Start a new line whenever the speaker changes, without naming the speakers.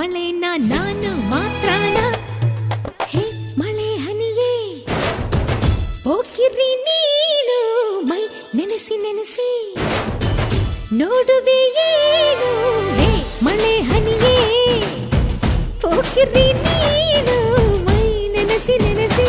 ಮಳೆನ ನಾನು ಮಾತ್ರನ ಹೇ ಮಳೆ ಹನಿಯೇ ಹೋಗಿರಿ ನೀನು ಮೈ ನೆನೆಸಿ ನೆನೆಸಿ ನೋಡುವೆ ಏನು ಹೇ ಮಳೆ ಹನಿಯೇ ಹೋಗಿರಿ ನೀನು ಮೈ ನೆನೆಸಿ ನೆನೆಸಿ